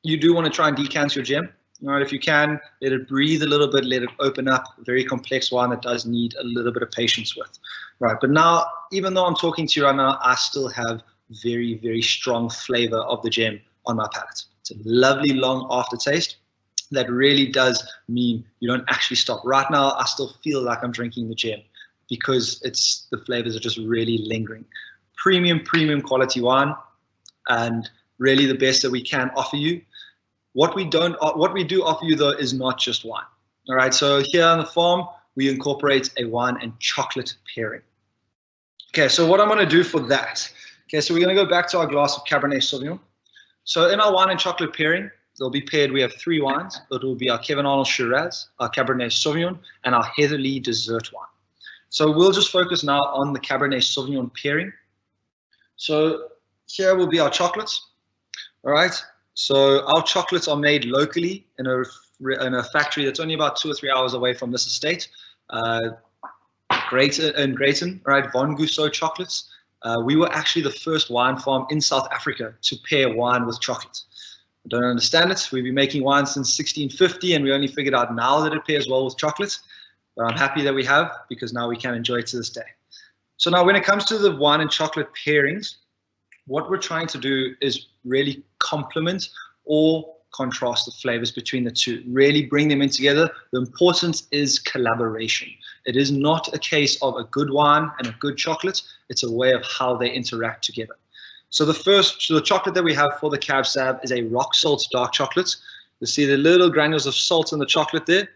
you do want to try and decant your gem. All right, if you can, let it breathe a little bit, let it open up. A very complex wine that does need a little bit of patience with. Right, but now, even though I'm talking to you right now, I still have very, very strong flavor of the gem on my palate. It's a lovely long aftertaste. That really does mean you don't actually stop. Right now, I still feel like I'm drinking the gem because the flavors are just really lingering. Premium quality wine, and really the best that we can offer you. What we do offer you though is not just wine. All right, so here on the farm, we incorporate a wine and chocolate pairing. Okay, so what I'm going to do for that, okay, so we're going to go back to our glass of Cabernet Sauvignon. So in our wine and chocolate pairing, they'll be paired. We have 3 wines. It will be our Kevin Arnold Shiraz, our Cabernet Sauvignon, and our Heatherly dessert wine. So we'll just focus now on the Cabernet Sauvignon pairing. So here will be our chocolates. All right. So our chocolates are made locally in a factory that's only about 2 or 3 hours away from this estate. Greyton, right? Von Gusseau chocolates. We were actually the first wine farm in South Africa to pair wine with chocolate. I don't understand it. We've been making wine since 1650, and we only figured out now that it pairs well with chocolate. But I'm happy that we have, because now we can enjoy it to this day. So now when it comes to the wine and chocolate pairings, what we're trying to do is really complement or contrast the flavors between the two, really bring them in together. The importance is collaboration. It is not a case of a good wine and a good chocolate. It's a way of how they interact together. So the chocolate that we have for the Cab Sav is a rock salt dark chocolate. You see the little granules of salt in the chocolate there.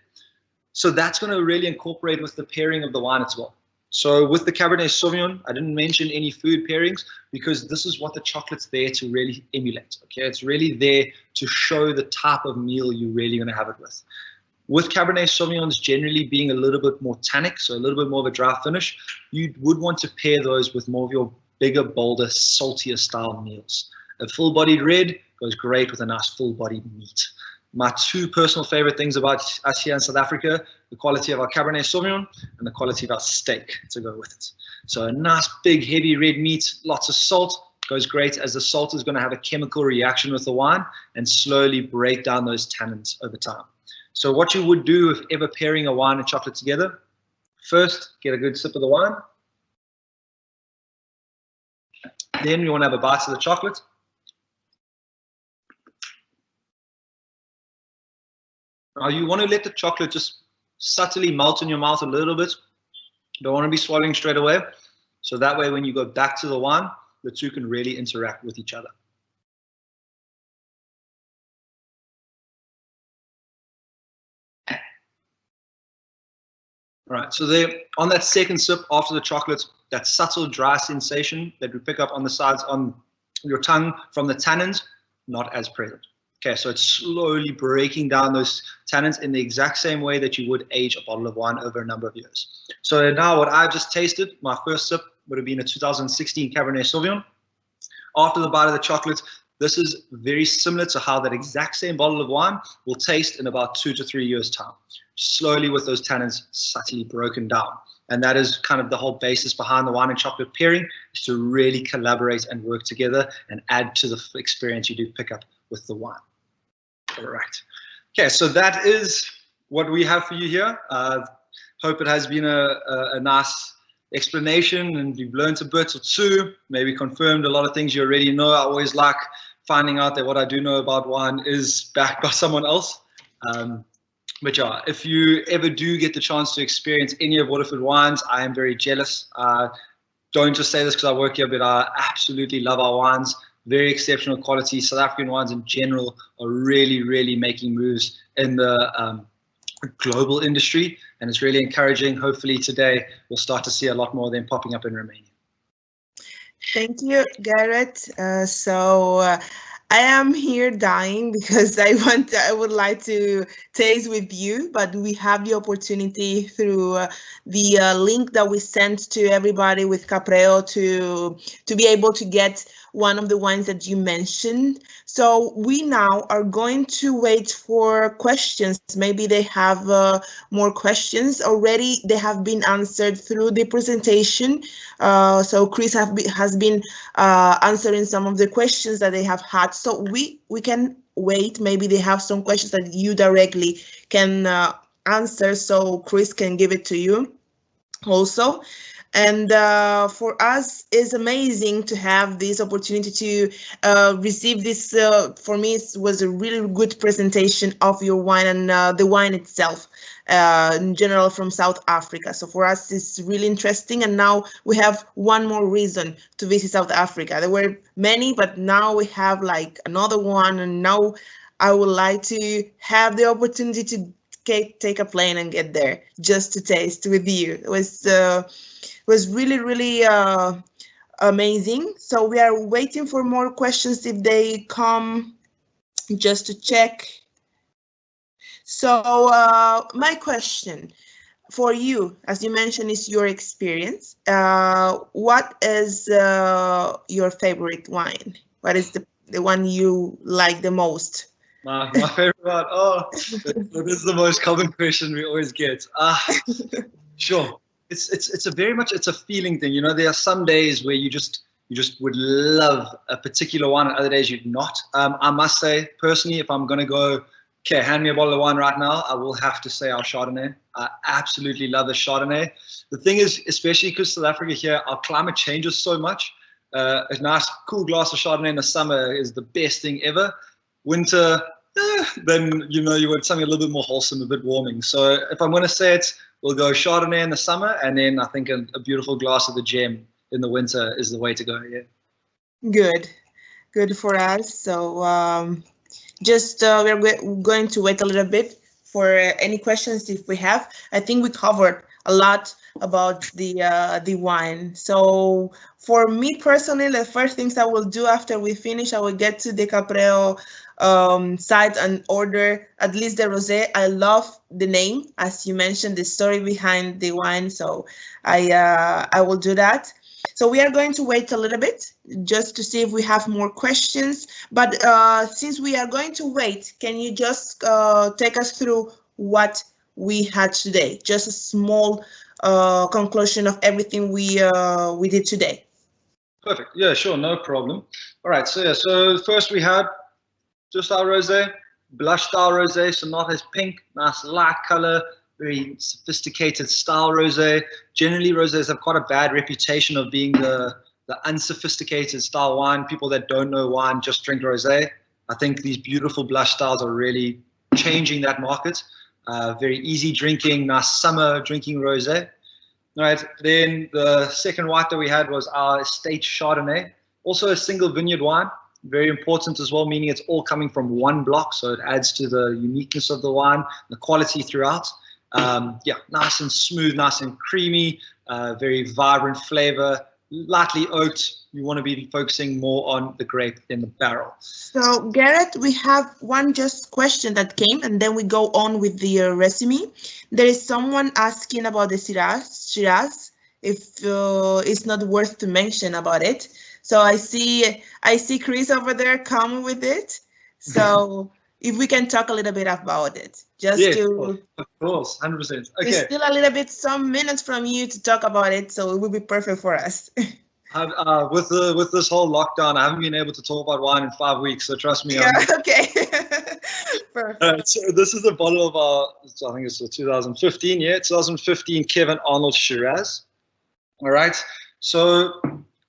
So that's going to really incorporate with the pairing of the wine as well. So with the Cabernet Sauvignon, I didn't mention any food pairings because this is what the chocolate's there to really emulate. Okay, it's really there to show the type of meal you're really going to have it with. With Cabernet Sauvignons generally being a little bit more tannic, so a little bit more of a dry finish, you would want to pair those with more of your bigger, bolder, saltier style meals. A full-bodied red goes great with a nice full-bodied meat. My 2 personal favorite things about us here in South Africa, the quality of our Cabernet Sauvignon and the quality of our steak to go with it. So a nice, big, heavy red meat, lots of salt, goes great, as the salt is going to have a chemical reaction with the wine and slowly break down those tannins over time. So what you would do if ever pairing a wine and chocolate together, first, get a good sip of the wine. Then you want to have a bite of the chocolate. Now you want to let the chocolate just subtly melt in your mouth a little bit. You don't want to be swallowing straight away. So that way when you go back to the wine, the two can really interact with each other. All right, so there, on that second sip after the chocolate, that subtle dry sensation that we pick up on the sides on your tongue from the tannins, not as present. Okay, so it's slowly breaking down those tannins in the exact same way that you would age a bottle of wine over a number of years. So now what I've just tasted, my first sip would have been a 2016 Cabernet Sauvignon. After the bite of the chocolate, this is very similar to how that exact same bottle of wine will taste in about 2 to 3 years' time. Slowly with those tannins subtly broken down. And that is kind of the whole basis behind the wine and chocolate pairing, is to really collaborate and work together and add to the experience you do pick up with the wine. All right. Okay, so that is what we have for you here. Hope it has been a nice explanation and you've learned a bit or two, maybe confirmed a lot of things you already know. I always like finding out that what I do know about wine is backed by someone else. But yeah, if you ever do get the chance to experience any of Waterford wines, I am very jealous. Don't just say this because I work here, but I absolutely love our wines. Very exceptional quality. South African wines in general are really, really making moves in the global industry, and it's really encouraging. Hopefully today we'll start to see a lot more of them popping up in Romania. Thank you, Garrett. I am here dying because I would like to taste with you, but we have the opportunity through the link that we sent to everybody with Capreo to be able to get one of the wines that you mentioned. So we now are going to wait for questions. Maybe they have more questions already. They have been answered through the presentation. So Chris has been answering some of the questions that they have had. So we can wait. Maybe they have some questions that you directly can answer, so Chris can give it to you also. And for us, it's amazing to have this opportunity to receive this. For me, it was a really good presentation of your wine and the wine itself, in general from South Africa. So for us, it's really interesting. And now we have one more reason to visit South Africa. There were many, but now we have like another one. And now I would like to have the opportunity to take a plane and get there just to taste with you. It was really, really amazing. So we are waiting for more questions if they come, just to check. So my question for you, as you mentioned, is your experience. What is your favorite wine? What is the one you like the most? My favorite one? Oh, this is the most common question we always get. Sure. It's a very much, it's a feeling thing. You know, there are some days where you just would love a particular wine, and other days you'd not. I must say, personally, if I'm going to go, okay, hand me a bottle of wine right now, I will have to say our Chardonnay. I absolutely love the Chardonnay. The thing is, especially because South Africa here, our climate changes so much. A nice cool glass of Chardonnay in the summer is the best thing ever. Winter, then you know you want something a little bit more wholesome, a bit warming. So if I'm going to say it, we'll go Chardonnay in the summer, and then I think a beautiful glass of the gem in the winter is the way to go. Yeah. Good for us. So just we're going to wait a little bit for any questions if we have. I think we covered a lot about the wine. So for me personally, the first things I will do after we finish, I will get to the Capreo site and order at least the rosé. I love the name, as you mentioned, the story behind the wine. So I will do that. So we are going to wait a little bit just to see if we have more questions. But since we are going to wait, can you just take us through what we had today? Just a small conclusion of everything we did today. Perfect. Yeah, sure, no problem. All right. So yeah, so first we had just our rosé, blush style rosé, so not as pink, nice light color, very sophisticated style rosé. Generally, rosés have quite a bad reputation of being the the unsophisticated style wine, people that don't know wine, just drink rosé. I think these beautiful blush styles are really changing that market. Very easy drinking, nice summer drinking rosé. Right, then the second white that we had was our estate Chardonnay, also a single vineyard wine, very important as well, meaning it's all coming from one block, so it adds to the uniqueness of the wine, the quality throughout. Yeah, nice and smooth, nice and creamy, very vibrant flavor, lightly oaked. You want to be focusing more on the grape than the barrel. So Garrett, we have one just question that came, and then we go on with the resume. There is someone asking about the Shiraz, if it's not worth to mention about it. So I see Chris over there coming with it. So if we can talk a little bit about it, just yes, to, of course, 100%. Okay. There's still a little bit, some minutes from you to talk about it, so it will be perfect for us. With this whole lockdown, I haven't been able to talk about wine in 5 weeks, so trust me. Yeah, okay. Perfect. So this is a bottle of our, I think it's 2015, yeah, 2015 Kevin Arnold Shiraz. All right. So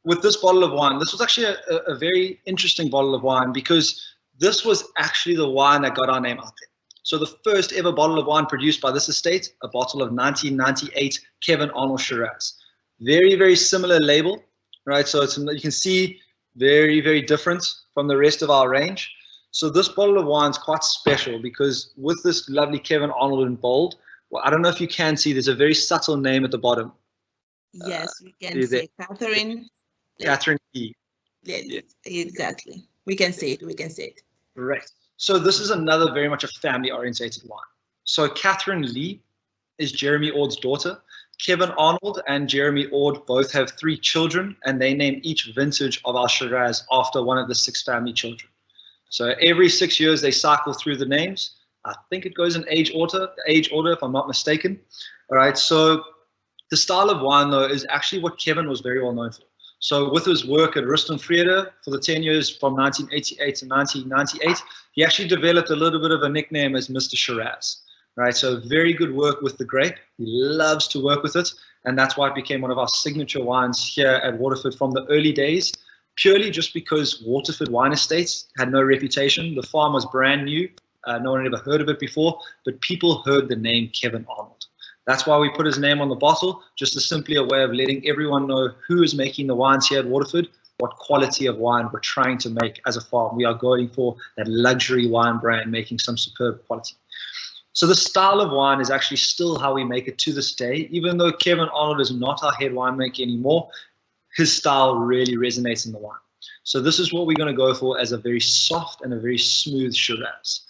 with this bottle of wine, this was actually a very interesting bottle of wine because this was actually the wine that got our name out there. So the first ever bottle of wine produced by this estate, a bottle of 1998 Kevin Arnold Shiraz. Very, very similar label, right? So it's, you can see very, very different from the rest of our range. So this bottle of wine is quite special because with this lovely Kevin Arnold in bold, well, I don't know if you can see, there's a very subtle name at the bottom. Yes, we can see Catherine. Catherine E. Yes, exactly. We can see it. We can see it. Right. So this is another very much a family-orientated wine. So Catherine Lee is Jeremy Ord's daughter. Kevin Arnold and Jeremy Ord both have 3 children, and they name each vintage of our Shiraz after one of the 6 family children. So every 6 years they cycle through the names. I think it goes in age order if I'm not mistaken. All right. So the style of wine though is actually what Kevin was very well known for. So with his work at Rust and Vrede for the 10 years from 1988 to 1998, he actually developed a little bit of a nickname as Mr. Shiraz. Right, so very good work with the grape. He loves to work with it, and that's why it became one of our signature wines here at Waterford from the early days, purely just because Waterford Wine Estates had no reputation. The farm was brand new. No one had ever heard of it before, but people heard the name Kevin Arnold. That's why we put his name on the bottle, just as simply a way of letting everyone know who is making the wines here at Waterford, what quality of wine we're trying to make as a farm. We are going for that luxury wine brand, making some superb quality. So the style of wine is actually still how we make it to this day. Even though Kevin Arnold is not our head winemaker anymore, his style really resonates in the wine. So this is what we're going to go for as a very soft and a very smooth Shiraz.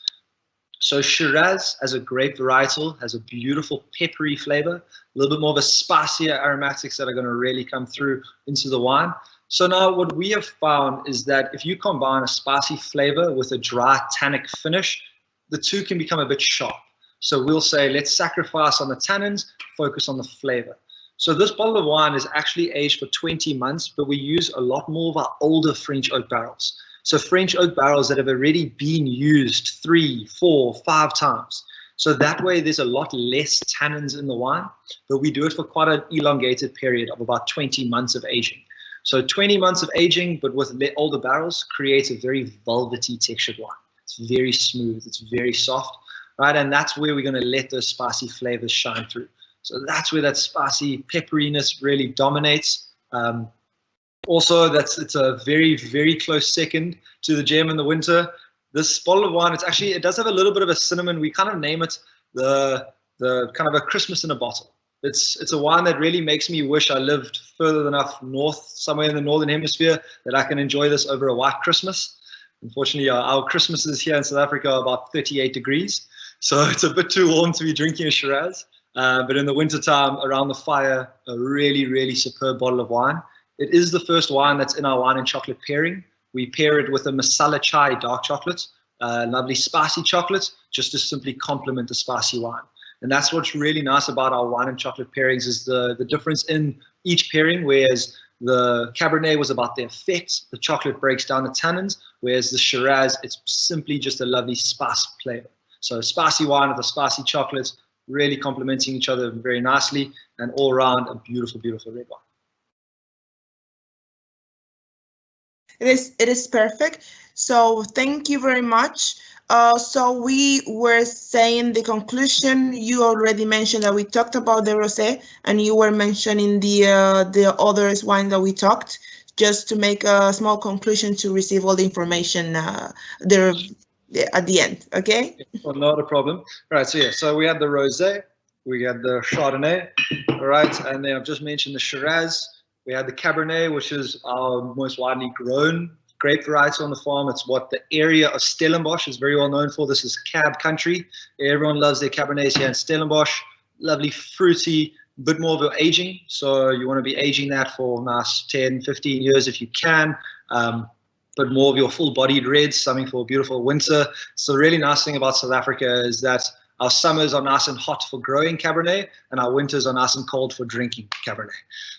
So Shiraz, as a grape varietal, has a beautiful peppery flavor, a little bit more of a spicier aromatics that are going to really come through into the wine. So now what we have found is that if you combine a spicy flavor with a dry tannic finish, the two can become a bit sharp. So we'll say, let's sacrifice on the tannins, focus on the flavor. So this bottle of wine is actually aged for 20 months, but we use a lot more of our older French oak barrels. So French oak barrels that have already been used 3, 4, 5 times. So that way there's a lot less tannins in the wine, but we do it for quite an elongated period of about 20 months of aging. So 20 months of aging, but with older barrels, creates a very velvety textured wine. It's very smooth, it's very soft. Right, and that's where we're going to let those spicy flavors shine through. So that's where that spicy pepperiness really dominates. Also, it's a very, very close second to the gem in the winter. This bottle of wine, it does have a little bit of a cinnamon. We kind of name it the kind of a Christmas in a bottle. It's a wine that really makes me wish I lived further enough north, somewhere in the northern hemisphere, that I can enjoy this over a white Christmas. Unfortunately, our Christmases here in South Africa are about 38 degrees. So it's a bit too warm to be drinking a Shiraz. But in the wintertime, around the fire, a really, really superb bottle of wine. It is the first wine that's in our wine and chocolate pairing. We pair it with a masala chai dark chocolate, lovely spicy chocolate, just to simply complement the spicy wine. And that's what's really nice about our wine and chocolate pairings is the difference in each pairing, whereas the Cabernet was about the effect, the chocolate breaks down the tannins, whereas the Shiraz, it's simply just a lovely spice flavor. So spicy wine with a spicy chocolate, really complementing each other very nicely, and all around a beautiful, beautiful red wine. It is perfect. So thank you very much. So we were saying the conclusion. You already mentioned that we talked about the rosé, and you were mentioning the others wine that we talked. Just to make a small conclusion to receive all the information there at the end. Okay. Well, not a problem. Right. So yeah. So we had the rosé, we had the Chardonnay, all right, and then I've just mentioned the Shiraz. We had the Cabernet, which is our most widely grown grape variety on the farm. It's what the area of Stellenbosch is very well known for. This is cab country. Everyone loves their Cabernets here in Stellenbosch. Lovely, fruity, bit more of your aging. So you want to be aging that for nice 10, 15 years if you can. But more of your full-bodied reds, something for a beautiful winter. So the really nice thing about South Africa is that our summers are nice and hot for growing Cabernet, and our winters are nice and cold for drinking Cabernet.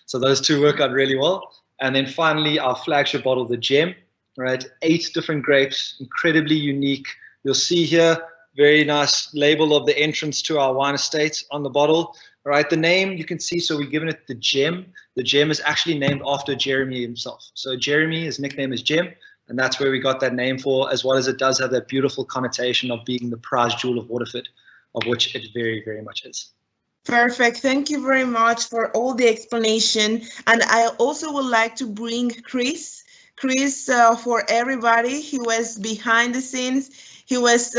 So those two work out really well. And then finally, our flagship bottle, the Gem, right? 8 different grapes, incredibly unique. You'll see here, very nice label of the entrance to our wine estate on the bottle. All right, the name you can see, so we've given it the Gem. The Gem is actually named after Jeremy himself. So Jeremy, his nickname is Gem, and that's where we got that name for, as well as it does have that beautiful connotation of being the prize jewel of Waterford, of which it very, very much is. Perfect. Thank you very much for all the explanation. And I also would like to bring Chris. Chris, for everybody, he was behind the scenes. He was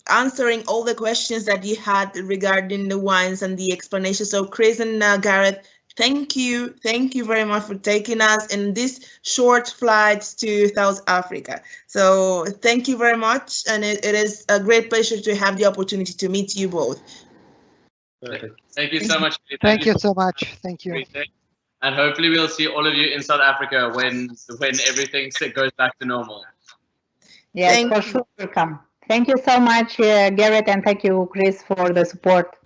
answering all the questions that you had regarding the wines and the explanation. So Chris and Gareth, thank you. Thank you very much for taking us in this short flight to South Africa. So thank you very much. And it is a great pleasure to have the opportunity to meet you both. Perfect. Thank you so much. Thank you so much. Thank you. And hopefully we'll see all of you in South Africa when everything goes back to normal. Yes, for sure will come. Thank you so much, Gareth, and thank you, Chris, for the support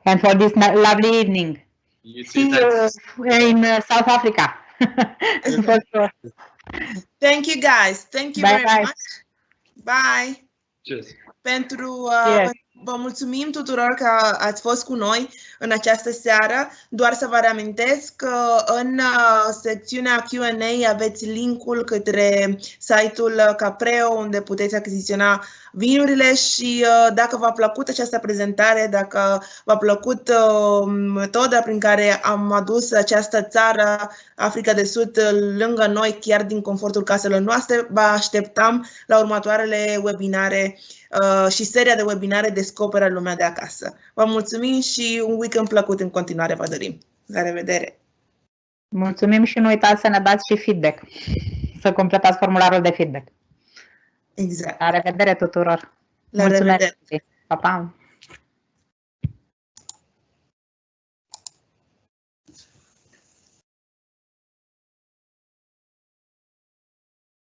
and for this lovely evening. You too, see you in South Africa. For sure. Thank you, guys. Thank you very much. Bye. Cheers. Vă mulțumim tuturor că ați fost cu noi în această seară. Doar să vă reamintesc că în secțiunea Q&A aveți linkul către site-ul Capreo, unde puteți achiziționa vinurile și dacă v-a plăcut această prezentare, dacă v-a plăcut metoda prin care am adus această țară, Africa de Sud, lângă noi, chiar din confortul caselor noastre, vă așteptăm la următoarele webinare și seria de webinare Descopera lumea de acasă. Vă mulțumim și un weekend plăcut în continuare vă dorim. La revedere! Mulțumim și nu uitați să ne dați și feedback. Să completați formularul de feedback. Exact. La revedere tuturor! La revedere! Pa, pa!